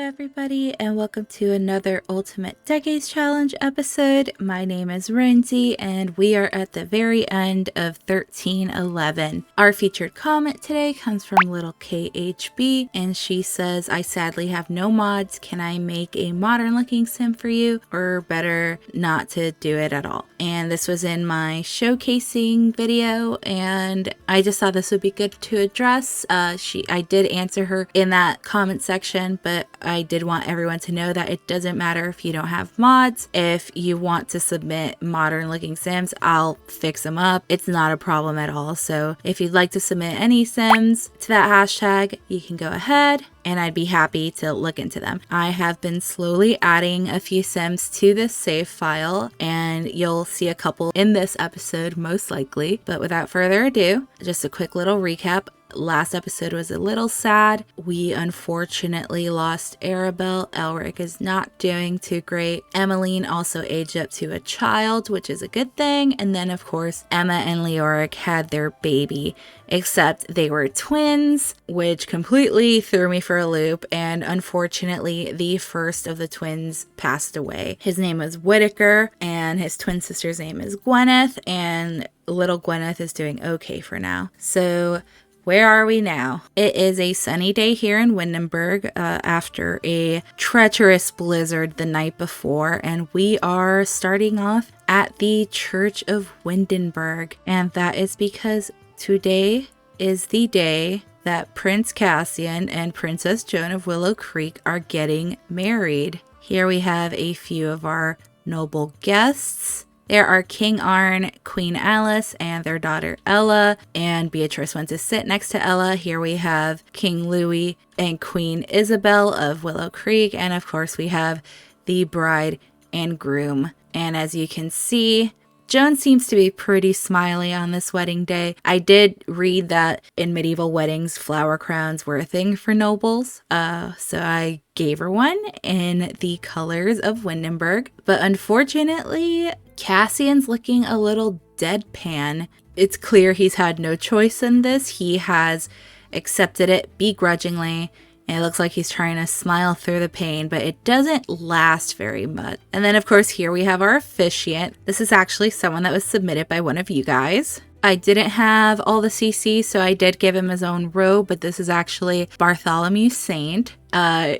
everybody, and welcome to another Ultimate Decades Challenge episode. My name is Lindsay, and we are at the very end of 1311. Our featured comment today comes from little KHB, and she says, I sadly have no mods. Can I make a modern looking sim for you, or better not to do it at all? And this was in my showcasing video, and I just thought this would be good to address. I did answer her in that comment section, but I did want everyone to know that it doesn't matter if you don't have mods. If you want to submit modern looking sims, I'll fix them up. It's not a problem at all. So if you'd like to submit any sims to that hashtag, you can go ahead and I'd be happy to look into them. I have been slowly adding a few sims to this save file, and you'll see a couple in this episode most likely. But without further ado, just a quick little recap. Last episode was a little sad. We unfortunately lost Arabelle. Elric is not doing too great. Emmeline also aged up to a child, which is a good thing. And then, of course, Emma and Leoric had their baby, except they were twins, which completely threw me for a loop. And unfortunately, the first of the twins passed away. His name was Whitaker, and his twin sister's name is Gwyneth, and little Gwyneth is doing okay for now. So where are we now? It is a sunny day here in Windenburg after a treacherous blizzard the night before, and we are starting off at the Church of Windenburg, and that is because today is the day that Prince Cassian and Princess Joan of Willow Creek are getting married. Here we have a few of our noble guests. There are King Arn, Queen Alice, and their daughter Ella, and Beatrice went to sit next to Ella. Here we have King Louis and Queen Isabel of Willow Creek, and of course we have the bride and groom. And as you can see, Joan seems to be pretty smiley on this wedding day. I did read that in medieval weddings, flower crowns were a thing for nobles, so I gave her one in the colors of Windenburg. But unfortunately, Cassian's looking a little deadpan. It's clear he's had no choice in this. He has accepted it begrudgingly. And it looks like he's trying to smile through the pain, but it doesn't last very much. And then, of course, here we have our officiant. This is actually someone that was submitted by one of you guys. I didn't have all the CCs, so I did give him his own robe, but this is actually Bartholomew Saint.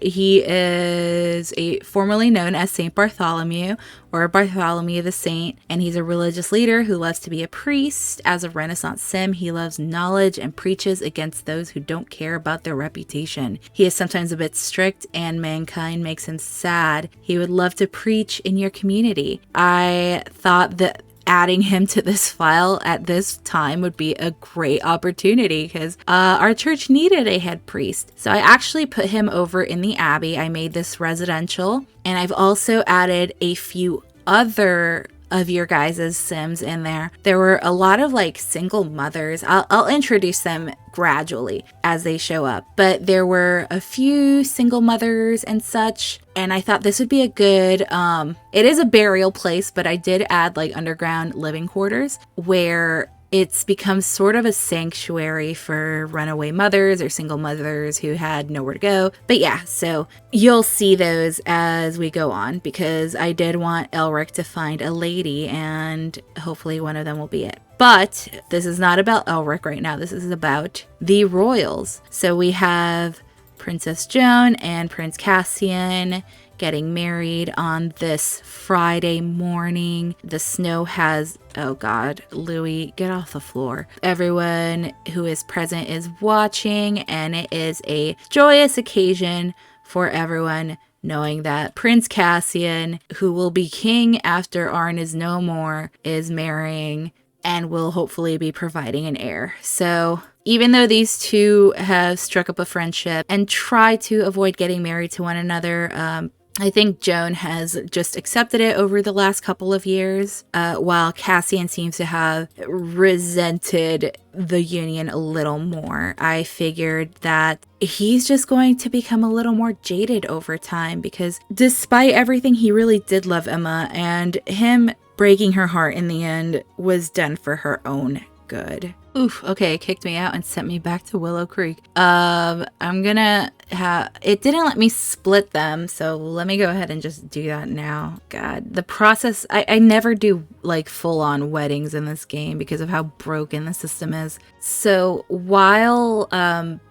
He is formerly known as Saint Bartholomew, or Bartholomew the Saint, and he's a religious leader who loves to be a priest. As a Renaissance sim, he loves knowledge and preaches against those who don't care about their reputation. He is sometimes a bit strict, and mankind makes him sad. He would love to preach in your community. I thought that adding him to this file at this time would be a great opportunity because our church needed a head priest. So I actually put him over in the Abbey. I made this residential, and I've also added a few other of your guys' sims in there. There were a lot of like single mothers. I'll introduce them gradually as they show up, but there were a few single mothers and such, and I thought this would be a good it is a burial place, but I did add like underground living quarters where it's become sort of a sanctuary for runaway mothers or single mothers who had nowhere to go. But yeah, so you'll see those as we go on, because I did want Elric to find a lady, and hopefully one of them will be it. But this is not about Elric right now. This is about the royals. So we have Princess Joan and Prince Cassian getting married on this Friday morning. The snow has, oh God, Louis, get off the floor. Everyone who is present is watching, and it is a joyous occasion for everyone, knowing that Prince Cassian, who will be king after Arn is no more, is marrying and will hopefully be providing an heir. So even though these two have struck up a friendship and try to avoid getting married to one another, I think Joan has just accepted it over the last couple of years, while Cassian seems to have resented the union a little more. I figured that he's just going to become a little more jaded over time, because despite everything, he really did love Emma, and him breaking her heart in the end was done for her own good. Oof, okay, it kicked me out and sent me back to Willow Creek. I'm gonna have, it didn't let me split them, so let me go ahead and just do that now. God, the process, I never do like full-on weddings in this game because of how broken the system is. So while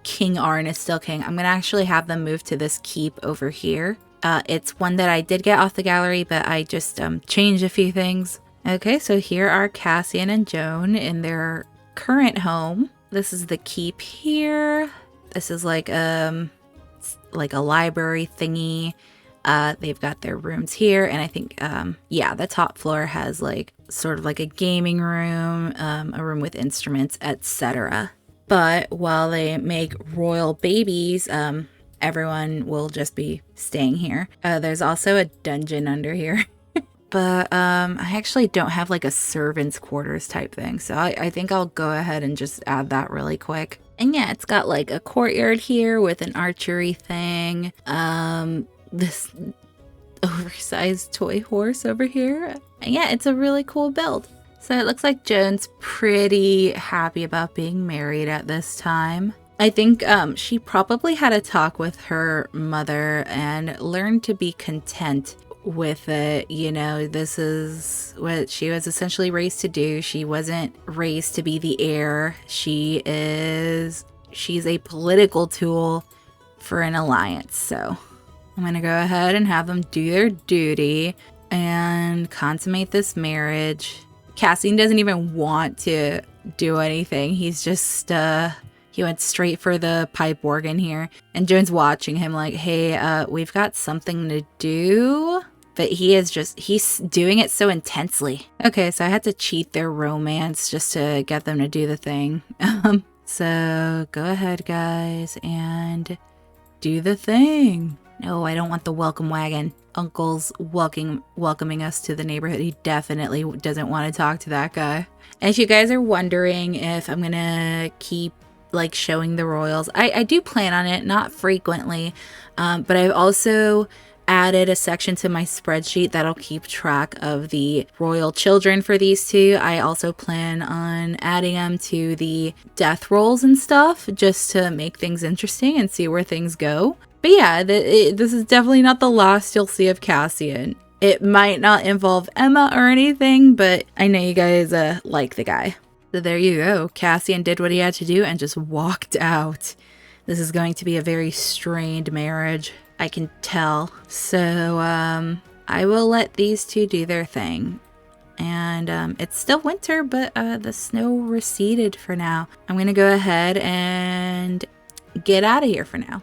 King Arn is still king, I'm gonna actually have them move to this keep over here. It's one that I did get off the gallery, but I just changed a few things. Okay, so here are Cassian and Joan in their current home. This is the keep here. This is like a library thingy. They've got their rooms here, and I think yeah, the top floor has like sort of like a gaming room, a room with instruments, etc. But while they make royal babies, everyone will just be staying here. There's also a dungeon under here. But I actually don't have like a servant's quarters type thing, so I think I'll go ahead and just add that really quick. And yeah, it's got like a courtyard here with an archery thing. This oversized toy horse over here. And yeah, it's a really cool build. So it looks like Joan's pretty happy about being married at this time. I think she probably had a talk with her mother and learned to be content with it. You know, this is what she was essentially raised to do. She wasn't raised to be the heir. She's a political tool for an alliance. So I'm gonna go ahead and have them do their duty and consummate this marriage. Cassian doesn't even want to do anything. He's just he went straight for the pipe organ here, and Joan's watching him like, hey, we've got something to do. But he's doing it so intensely. Okay, so I had to cheat their romance just to get them to do the thing. So go ahead, guys, and do the thing. No, I don't want the welcome wagon. Uncle's welcoming us to the neighborhood. He definitely doesn't want to talk to that guy. And if you guys are wondering if I'm gonna keep like showing the royals, I do plan on it, not frequently, but I've also added a section to my spreadsheet that'll keep track of the royal children for these two. I also plan on adding them to the death rolls and stuff just to make things interesting and see where things go. But yeah, this is definitely not the last you'll see of Cassian. It might not involve Emma or anything, but I know you guys like the guy. So there you go. Cassian did what he had to do and just walked out. This is going to be a very strained marriage, I can tell. So I will let these two do their thing. And it's still winter, but the snow receded for now. I'm going to go ahead and get out of here for now.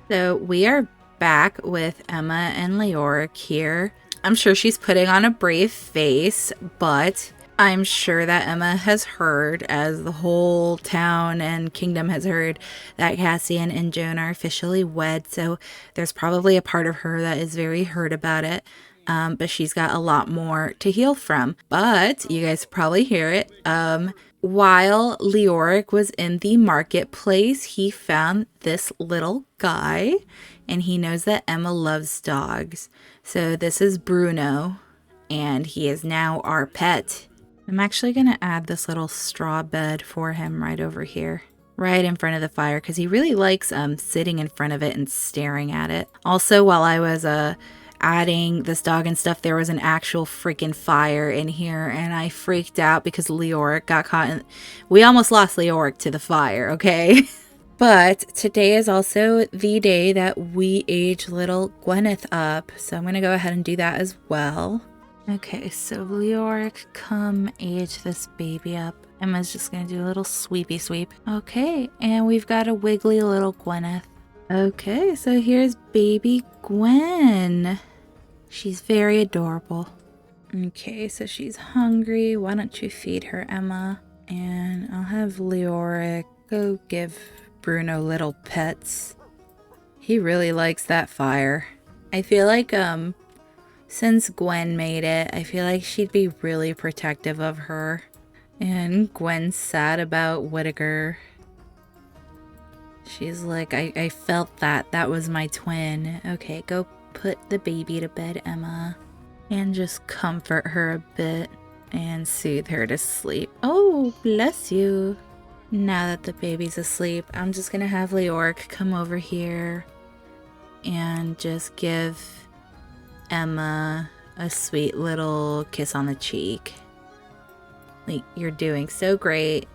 So we are back with Emma and Leoric here. I'm sure she's putting on a brave face, but I'm sure that Emma has heard, as the whole town and kingdom has heard, that Cassian and Joan are officially wed. So there's probably a part of her that is very hurt about it. But she's got a lot more to heal from. But you guys probably hear it. While Leoric was in the marketplace, he found this little guy, and he knows that Emma loves dogs. So this is Bruno, and he is now our pet. I'm actually going to add this little straw bed for him right over here, right in front of the fire, because he really likes sitting in front of it and staring at it. Also, while I was adding this dog and stuff, there was an actual freaking fire in here, and I freaked out because Leoric got caught in... We almost lost Leoric to the fire, okay? But today is also the day that we age little Gwyneth up, so I'm going to go ahead and do that as well. Okay, so Leoric, come age this baby up. Emma's just going to do a little sweepy sweep. Okay, and we've got a wiggly little Gwyneth. Okay, so here's baby Gwen. She's very adorable. Okay, so she's hungry. Why don't you feed her, Emma? And I'll have Leoric go give Bruno little pets. He really likes that fire. I feel like, since Gwen made it, I feel like she'd be really protective of her. And Gwen's sad about Whittaker. She's like, I felt that. That was my twin. Okay, go put the baby to bed, Emma. And just comfort her a bit and soothe her to sleep. Oh, bless you. Now that the baby's asleep, I'm just gonna have Leoric come over here and just give Emma a sweet little kiss on the cheek. Like, you're doing so great.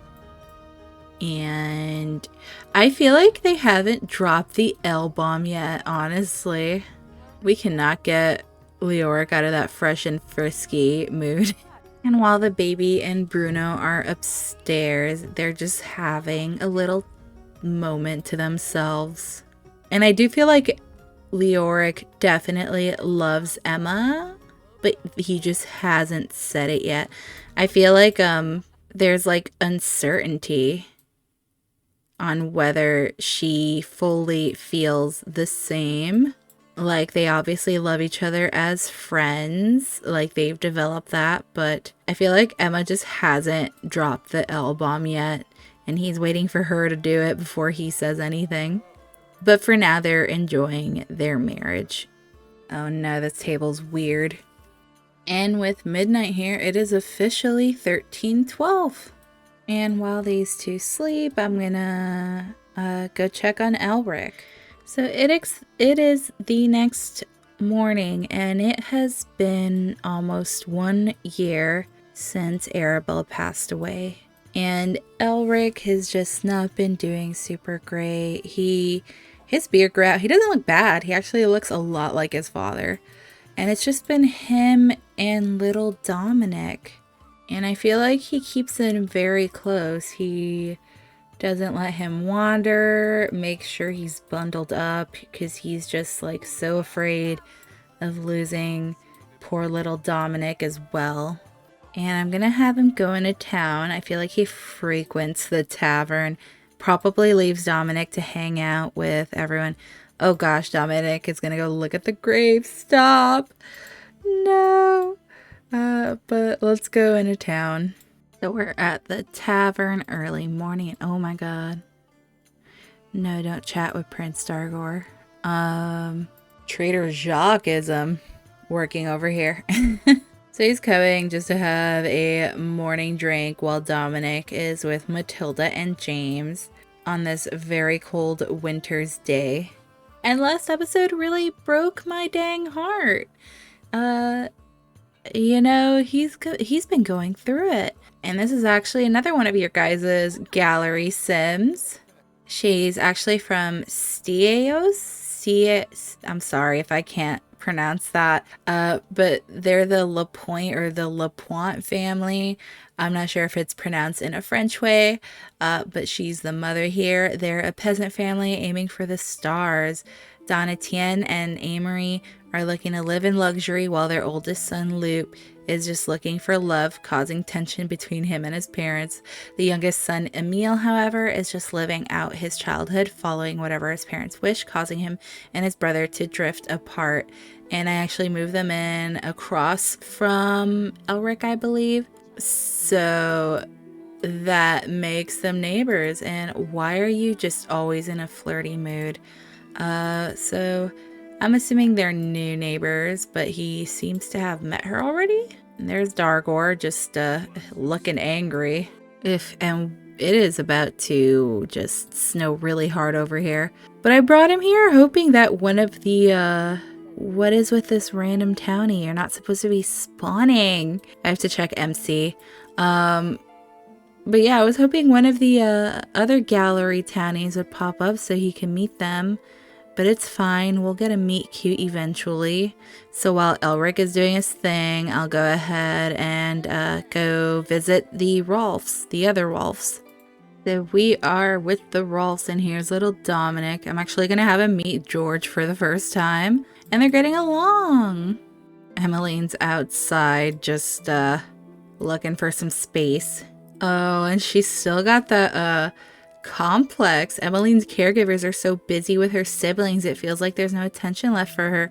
And I feel like they haven't dropped the L bomb yet, honestly. We cannot get Leoric out of that fresh and frisky mood. And while the baby and Bruno are upstairs, they're just having a little moment to themselves. And I do feel like Leoric definitely loves Emma, but he just hasn't said it yet. I feel like there's like uncertainty on whether she fully feels the same. Like, they obviously love each other as friends, like they've developed that, but I feel like Emma just hasn't dropped the L bomb yet, and he's waiting for her to do it before he says anything. But for now, they're enjoying their marriage. Oh no, this table's weird. And with midnight here, it is officially 13:12. And while these two sleep, I'm gonna go check on Elric. So it is the next morning, and it has been almost 1 year since Arabelle passed away. And Elric has just not been doing super great. His beard grew out. He doesn't look bad. He actually looks a lot like his father. And it's just been him and little Dominic. And I feel like he keeps them very close. He doesn't let him wander, make sure he's bundled up, because he's just like so afraid of losing poor little Dominic as well. And I'm gonna have him go into town. I feel like he frequents the tavern, probably leaves Dominic to hang out with everyone. Oh gosh, Dominic is gonna go look at the grave. Stop. No. But let's go into town. So we're at the tavern early morning. Oh my god. No, don't chat with Prince Dargor. Trader Jacques is working over here. So he's coming just to have a morning drink while Dominic is with Matilda and James on this very cold winter's day. And last episode really broke my dang heart. You know, he's been going through it. And this is actually another one of your guys' gallery sims. She's actually from Stios. I'm sorry if I can't pronounce that. But they're the Lapointe or the Lapointe family. I'm not sure if it's pronounced in a French way, but she's the mother here. They're a peasant family aiming for the stars. Donatien and Amory are looking to live in luxury while their oldest son, Luke, is just looking for love, causing tension between him and his parents. The youngest son, Emile, however, is just living out his childhood, following whatever his parents wish, causing him and his brother to drift apart. And I actually moved them in across from Elric, I believe. So that makes them neighbors. And why are you just always in a flirty mood? So I'm assuming they're new neighbors, but he seems to have met her already. And there's Dargor just looking angry. And it is about to just snow really hard over here. But I brought him here hoping that one of the what is with this random townie? You're not supposed to be spawning. I have to check MC. But yeah, I was hoping one of the other gallery townies would pop up so he can meet them. But it's fine, we'll get a meet cute eventually. So while Elric is doing his thing, I'll go ahead and go visit the Rolfs, the other Rolfs. So we are with the Rolfs, and here's little Dominic. I'm actually going to have him meet George for the first time. And they're getting along. Emmeline's outside just looking for some space. Oh, and she's still got the complex. Emmeline's caregivers are so busy with her siblings, it feels like there's no attention left for her.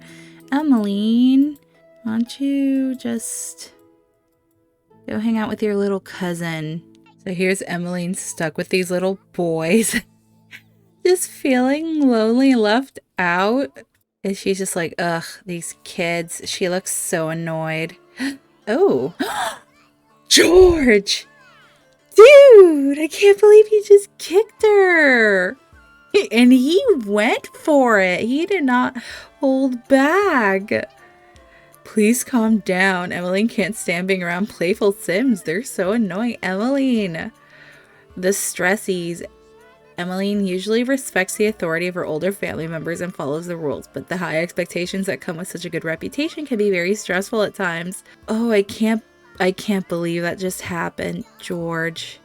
Emmeline, why don't you just go hang out with your little cousin? So here's Emmeline stuck with these little boys. Just feeling lonely, left out. And she's just like, ugh, these kids. She looks so annoyed. Oh, George! Dude, I can't believe he just kicked her. And he went for it. He did not hold back. Please calm down. Emmeline can't stand being around playful Sims. They're so annoying. Emmeline. The stressies. Emmeline usually respects the authority of her older family members and follows the rules, but the high expectations that come with such a good reputation can be very stressful at times. Oh, I can't believe that just happened, George.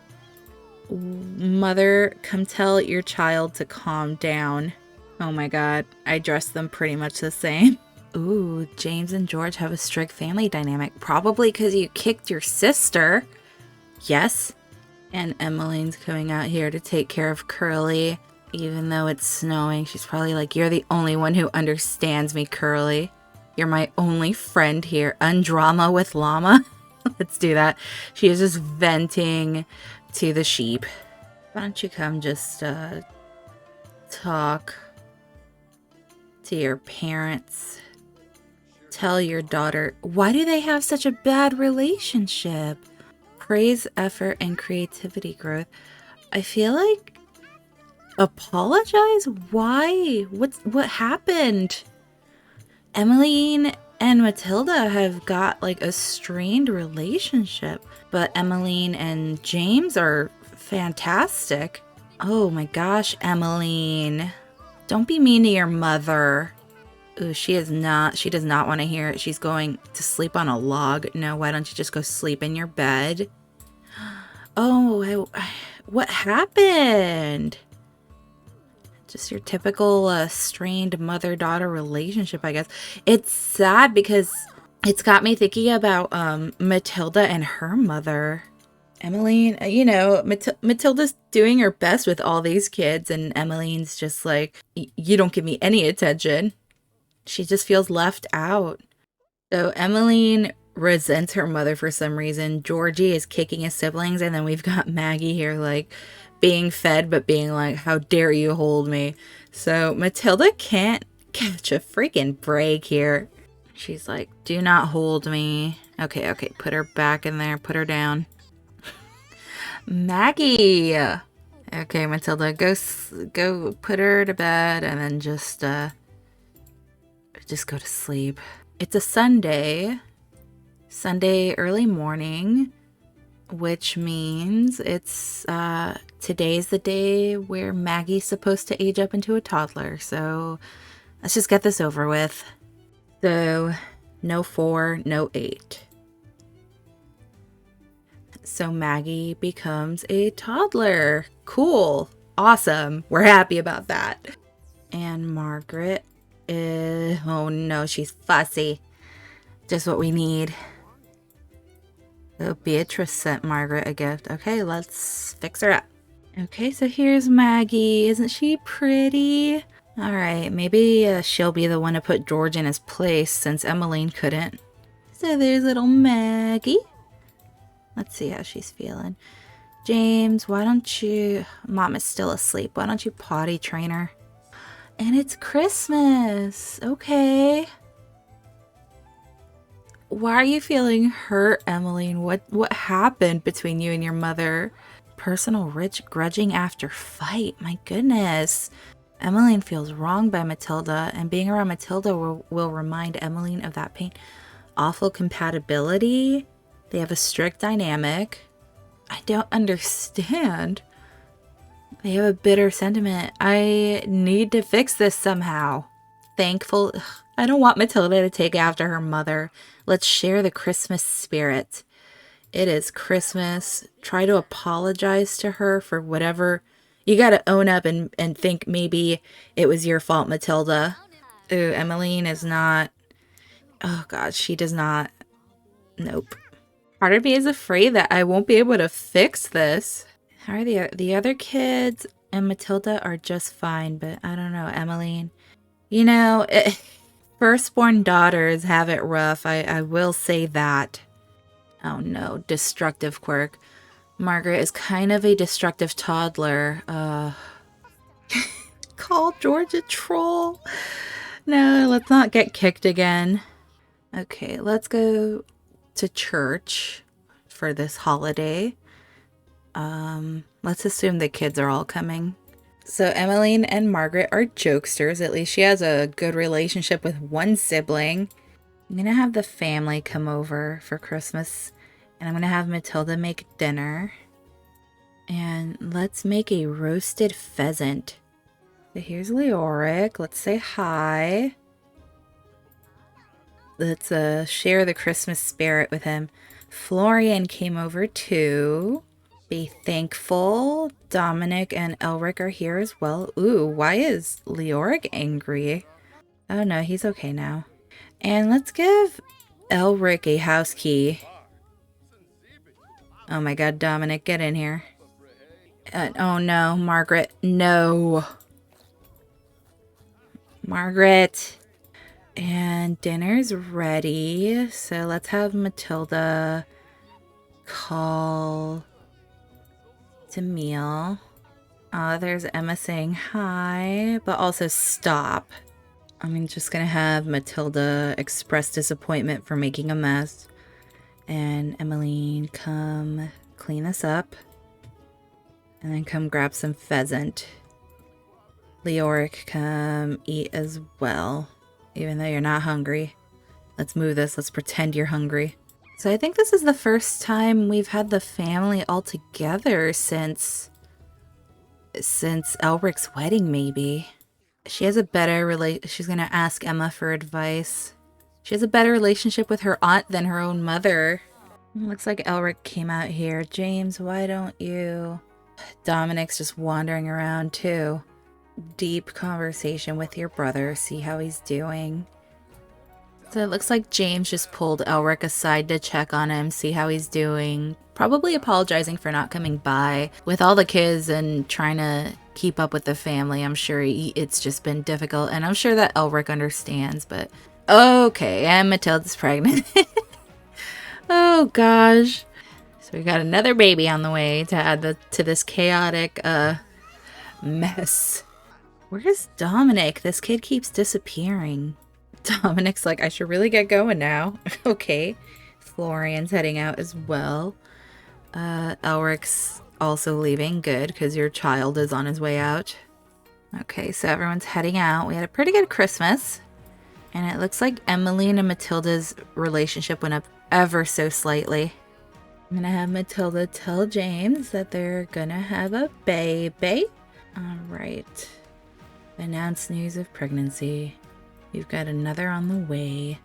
Mother, come tell your child to calm down. Oh my god, I dressed them pretty much the same. Ooh, James and George have a strict family dynamic, probably because you kicked your sister. Yes. And Emmeline's coming out here to take care of Curly. Even though it's snowing, she's probably like, you're the only one who understands me, Curly. You're my only friend here. Undrama with llama. Let's do that. She is just venting to the sheep. Why don't you come just talk to your parents? Tell your daughter, why do they have such a bad relationship? Praise effort and creativity growth. I feel like apologize? Why? What happened? Emmeline and Matilda have got like a strained relationship, but Emmeline and James are fantastic. Oh my gosh, Emmeline. Don't be mean to your mother. Ooh, she does not want to hear it. She's going to sleep on a log. No, why don't you just go sleep in your bed? Oh, what happened? Just your typical strained mother-daughter relationship, I guess. It's sad because it's got me thinking about Matilda and her mother. Emmeline, you know, Matilda's doing her best with all these kids, and Emmeline's just like, you don't give me any attention. She just feels left out. So Emmeline resents her mother for some reason. Georgie is kicking his siblings, and then we've got Maggie here like being fed but being like, how dare you hold me? So Matilda can't catch a freaking break here. She's like, do not hold me. Okay, put her back in there. Put her down. Maggie! Okay, Matilda, go put her to bed and then just go to sleep. It's a Sunday early morning, which means it's today's the day where Maggie's supposed to age up into a toddler. So let's just get this over with. So no 4, no 8. So Maggie becomes a toddler. Cool. Awesome. We're happy about that. And Margaret is... oh no, she's fussy. Just what we need. So Beatrice sent Margaret a gift. Okay, let's fix her up. Okay, so here's Maggie. Isn't she pretty? Alright, maybe she'll be the one to put George in his place since Emmeline couldn't. So there's little Maggie. Let's see how she's feeling. James, why don't you... Mom is still asleep. Why don't you potty train her? And it's Christmas. Okay. Why are you feeling hurt, Emmeline? What happened between you and your mother? Personal rich grudging after fight. My goodness. Emmeline feels wronged by Matilda, and being around Matilda will remind Emmeline of that pain. Awful compatibility. They have a strict dynamic. I don't understand. They have a bitter sentiment. I need to fix this somehow. Thankful. I don't want Matilda to take after her mother. Let's share the Christmas spirit. It is Christmas. Try to apologize to her for whatever. You gotta own up and think maybe it was your fault, Matilda. Ooh, Emmeline is not. Oh god, she does not. Nope. Part of me is afraid that I won't be able to fix this. How are the other kids and Matilda are just fine, but I don't know, Emmeline. You know, firstborn daughters have it rough. I will say that. Oh no, destructive quirk. Margaret is kind of a destructive toddler. Call George a troll. No, let's not get kicked again. Okay, let's go to church for this holiday. Let's assume the kids are all coming. So Emmeline and Margaret are jokesters. At least she has a good relationship with one sibling. I'm gonna have the family come over for Christmas, and I'm gonna have Matilda make dinner. And let's make a roasted pheasant. So here's Leoric. Let's say hi. Let's share the Christmas spirit with him. Florian came over too. Be thankful. Dominic and Elric are here as well. Ooh, why is Leoric angry? Oh no, he's okay now. And let's give Elric a house key. Oh my god, Dominic, get in here. Oh no, Margaret, no. Margaret. And dinner's ready. So let's have Matilda call Camille. There's Emma saying hi, but also stop. I'm just gonna have Matilda express disappointment for making a mess. And Emmeline, come clean this up. And then come grab some pheasant. Leoric, come eat as well. Even though you're not hungry. Let's move this. Let's pretend you're hungry. So I think this is the first time we've had the family all together since Elric's wedding, maybe. She has a better she's gonna ask Emma for advice. She has a better relationship with her aunt than her own mother. Looks like Elric came out here. James, why don't you? Dominic's just wandering around too. Deep conversation with your brother. See how he's doing. So it looks like James just pulled Elric aside to check on him, see how he's doing. Probably apologizing for not coming by. With all the kids and trying to keep up with the family, I'm sure it's just been difficult. And I'm sure that Elric understands, but... Okay, and Matilda's pregnant. Oh gosh. So we got another baby on the way to add to this chaotic mess. Where's Dominic? This kid keeps disappearing. Dominic's like, I should really get going now. Okay. Florian's heading out as well. Elric's also leaving. Good, because your child is on his way out. Okay, so everyone's heading out. We had a pretty good Christmas. And it looks like Emmeline and Matilda's relationship went up ever so slightly. I'm gonna have Matilda tell James that they're gonna have a baby. Alright. Announce news of pregnancy. You've got another on the way.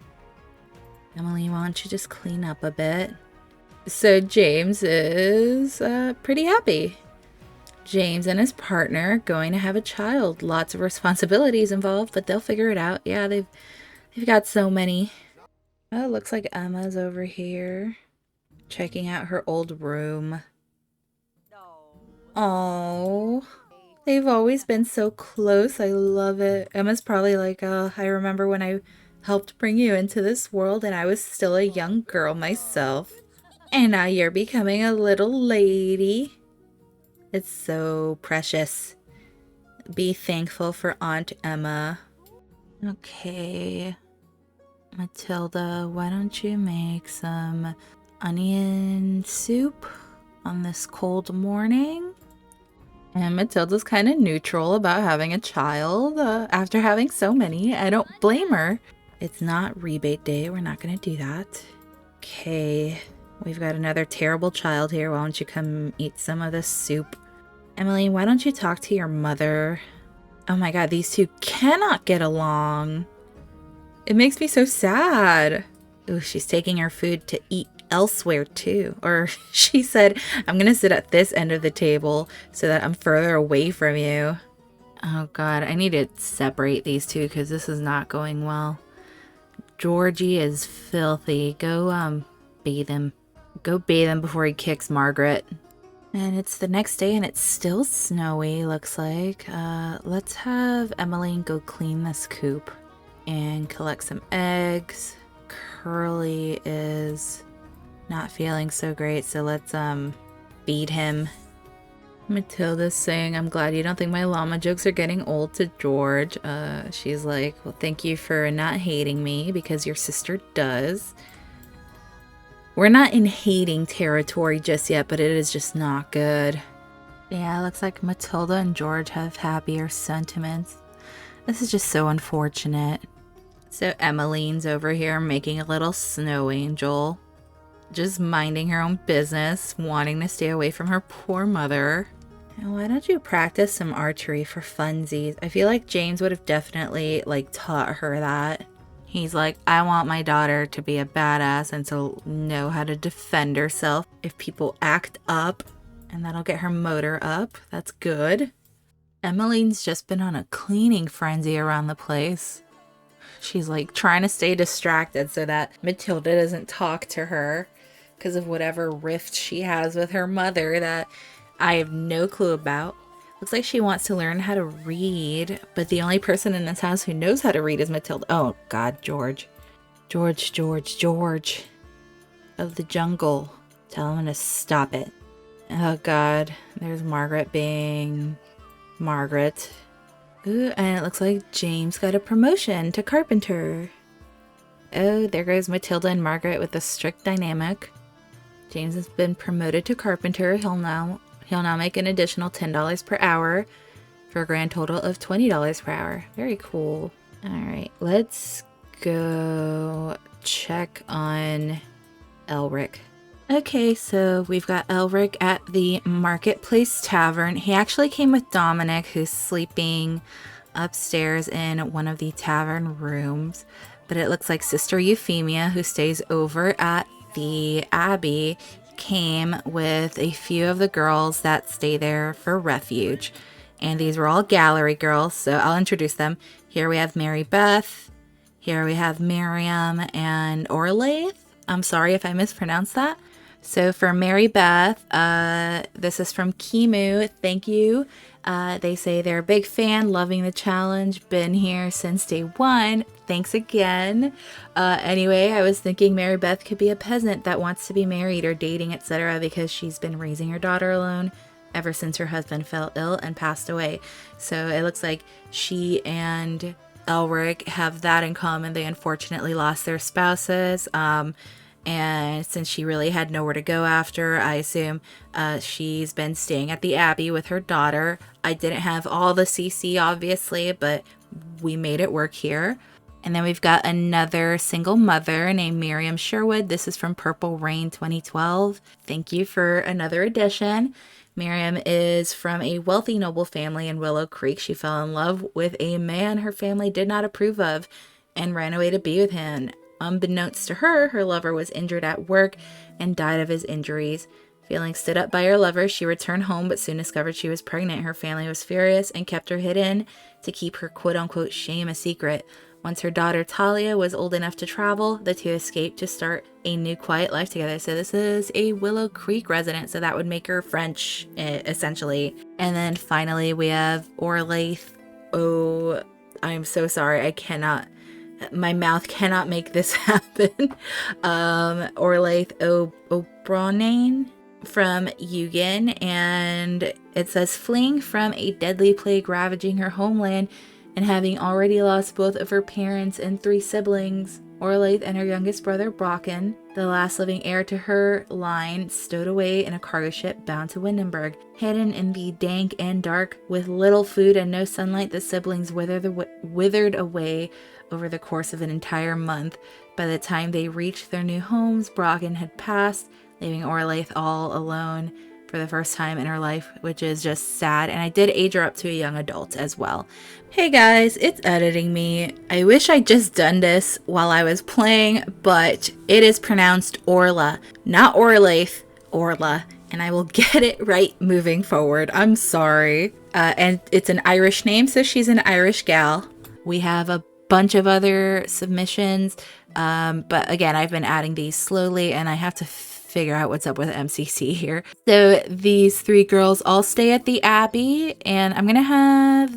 Emily, why don't you just clean up a bit? So James is pretty happy. James and his partner going to have a child. Lots of responsibilities involved, but they'll figure it out. Yeah, they've got so many. Oh, looks like Emma's over here. Checking out her old room. Oh. They've always been so close. I love it. Emma's probably like, oh, I remember when I helped bring you into this world and I was still a young girl myself. And now you're becoming a little lady. It's so precious. Be thankful for Aunt Emma. Okay. Matilda, why don't you make some onion soup on this cold morning? And Matilda's kind of neutral about having a child after having so many. I don't blame her. It's not rebate day. We're not going to do that. Okay. We've got another terrible child here. Why don't you come eat some of this soup? Emily, why don't you talk to your mother? Oh my god, these two cannot get along. It makes me so sad. Ooh, she's taking her food to eat elsewhere too. Or she said, I'm gonna sit at this end of the table so that I'm further away from you. Oh god, I need to separate these two because this is not going well. Georgie is filthy. Go bathe him. Go bathe him before he kicks Margaret. And it's the next day and it's still snowy, looks like. Let's have Emmeline go clean this coop and collect some eggs. Curly is not feeling so great, so let's feed him. Matilda's saying, I'm glad you don't think my llama jokes are getting old to George. She's like, well, thank you for not hating me because your sister does. We're not in hating territory just yet, but it is just not good. Yeah, it looks like Matilda and George have happier sentiments. This is just so unfortunate. So Emmeline's over here making a little snow angel. Just minding her own business, wanting to stay away from her poor mother. And why don't you practice some archery for funsies? I feel like James would have definitely taught her that. He's like, I want my daughter to be a badass and to know how to defend herself if people act up, and that'll get her motor up. That's good. Emmeline's just been on a cleaning frenzy around the place. She's trying to stay distracted so that Matilda doesn't talk to her because of whatever rift she has with her mother that I have no clue about. Looks like she wants to learn how to read, but the only person in this house who knows how to read is Matilda. Oh, God, George. George. Of the jungle. Tell him to stop it. Oh, God. There's Margaret being Margaret. Ooh, and it looks like James got a promotion to carpenter. Oh, there goes Matilda and Margaret with a strict dynamic. James has been promoted to carpenter. He'll now make an additional $10 per hour for a grand total of $20 per hour. Very cool. All right, let's go check on Elric. Okay, so we've got Elric at the Marketplace Tavern. He actually came with Dominic, who's sleeping upstairs in one of the tavern rooms. But it looks like Sister Euphemia, who stays over at the Abbey, came with a few of the girls that stay there for refuge. And these were all gallery girls, so I'll introduce them. Here we have Mary Beth. Here we have Miriam and Orlaith. I'm sorry if I mispronounced that. So for Mary Beth, this is from Kimu. Thank you. They say they're a big fan, loving the challenge, been here since day one. Thanks again. Anyway, I was thinking Mary Beth could be a peasant that wants to be married or dating, etc., because she's been raising her daughter alone ever since her husband fell ill and passed away. So it looks like she and Elric have that in common. They unfortunately lost their spouses. And since she really had nowhere to go after, I assume she's been staying at the Abbey with her daughter. I didn't have all the CC, obviously, but we made it work here. And then we've got another single mother named Miriam Sherwood. This is from Purple Rain 2012. Thank you for another edition. Miriam is from a wealthy noble family in Willow Creek. She fell in love with a man her family did not approve of and ran away to be with him. Unbeknownst to her, her lover was injured at work and died of his injuries. Feeling stood up by her lover, she returned home but soon discovered she was pregnant. Her family was furious and kept her hidden to keep her quote-unquote shame a secret. Once her daughter Talia was old enough to travel, the two escaped to start a new quiet life together. So this is a Willow Creek resident, so that would make her French, essentially. And then finally we have Orlaith. Oh, I'm so sorry. My mouth cannot make this happen. Orlaith O'Brien from Eugen, and it says, fleeing from a deadly plague ravaging her homeland and having already lost both of her parents and 3 siblings, Orlaith and her youngest brother Brocken, the last living heir to her line, stowed away in a cargo ship bound to Windenburg. Hidden in the dank and dark, with little food and no sunlight, the siblings withered away over the course of an entire month. By the time they reached their new homes, Brocken had passed, leaving Orlaith all alone for the first time in her life, which is just sad. And I did age her up to a young adult as well. Hey guys, it's editing me. I wish I'd just done this while I was playing, but it is pronounced Orla, not Orlaith, Orla, and I will get it right moving forward. I'm sorry. And it's an Irish name, so she's an Irish gal. We have a bunch of other submissions, but again, I've been adding these slowly and I have to figure out what's up with MCC here. So these 3 girls all stay at the Abbey, and I'm gonna have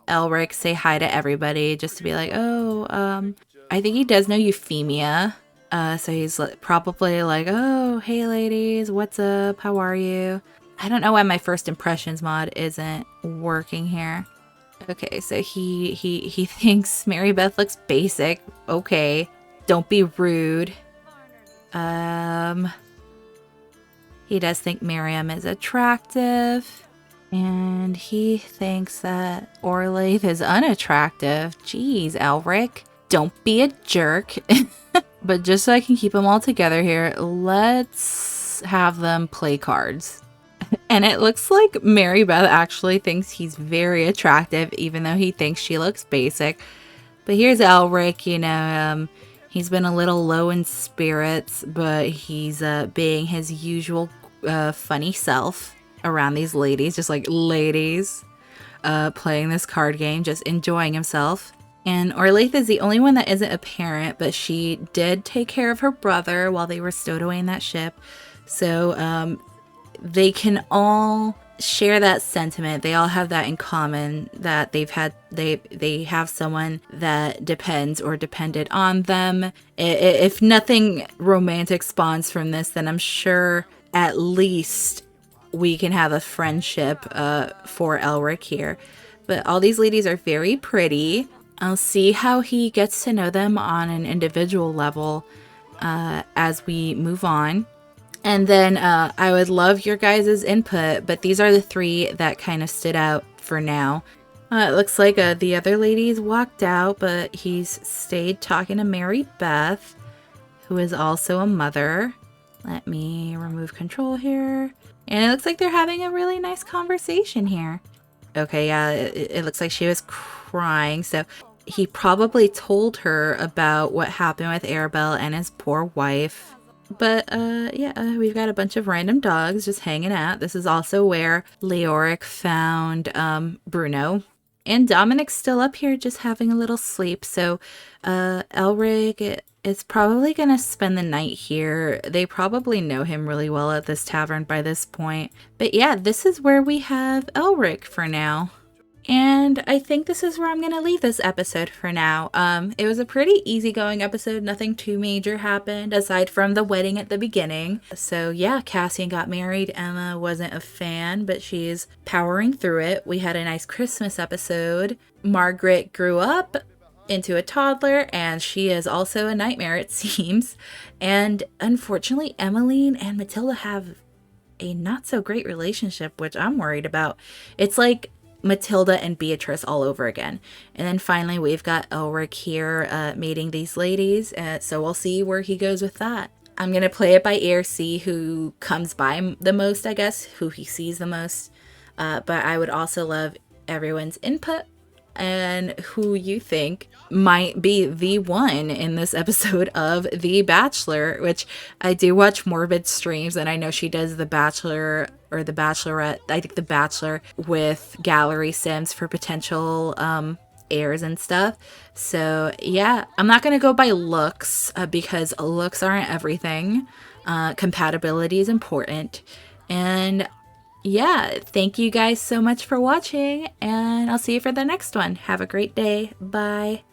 Elric say hi to everybody just to be like, I think he does know Euphemia, so he's probably like, oh, hey ladies, what's up, how are you? I don't know why my first impressions mod isn't working here. Okay, so he thinks Mary Beth looks basic. Okay, Don't be rude. He does think Miriam is attractive. And he thinks that Orlaith is unattractive. Jeez, Elric. Don't be a jerk. But just so I can keep them all together here, let's have them play cards. And it looks like Mary Beth actually thinks he's very attractive, even though he thinks she looks basic. But here's Elric, you know, he's been a little low in spirits, but he's being his usual funny self around these ladies, just like ladies, playing this card game, just enjoying himself. And Orlaith is the only one that isn't a parent, but she did take care of her brother while they were stowed away in that ship. So they can all share that sentiment. They all have that in common, that they have someone that depends or depended on them. If nothing romantic spawns from this, then I'm sure at least we can have a friendship for Elric here. But all these ladies are very pretty. I'll see how he gets to know them on an individual level as we move on. And then I would love your guys' input, but these are the three that kind of stood out for now. It looks like the other ladies walked out, but he's stayed talking to Mary Beth, who is also a mother. Let me remove control here. And it looks like they're having a really nice conversation here. Okay, yeah, it looks like she was crying, so he probably told her about what happened with Arabelle and his poor wife. But yeah, we've got a bunch of random dogs just hanging out. This is also where Leoric found Bruno. And Dominic's still up here just having a little sleep. So Elric is probably going to spend the night here. They probably know him really well at this tavern by this point. But yeah, this is where we have Elric for now. And I think this is where I'm going to leave this episode for now. It was a pretty easygoing episode. Nothing too major happened aside from the wedding at the beginning. So yeah, Cassian got married. Emma wasn't a fan, but she's powering through it. We had a nice Christmas episode. Margaret grew up into a toddler, and she is also a nightmare, it seems. And unfortunately, Emmeline and Matilda have a not so great relationship, which I'm worried about. It's like Matilda and Beatrice all over again. And then finally we've got Elric here meeting these ladies, so we'll see where he goes with that. I'm gonna play it by ear, see who comes by the most, I guess, who he sees the most, but I would also love everyone's input and who you think might be the one in this episode of The Bachelor, which I do watch Morbid streams, and I know she does The Bachelor or The Bachelorette, I think The Bachelor, with gallery sims for potential heirs and stuff. So yeah, I'm not gonna go by looks because looks aren't everything. Compatibility is important. And yeah, thank you guys so much for watching, and I'll see you for the next one. Have a great day. Bye.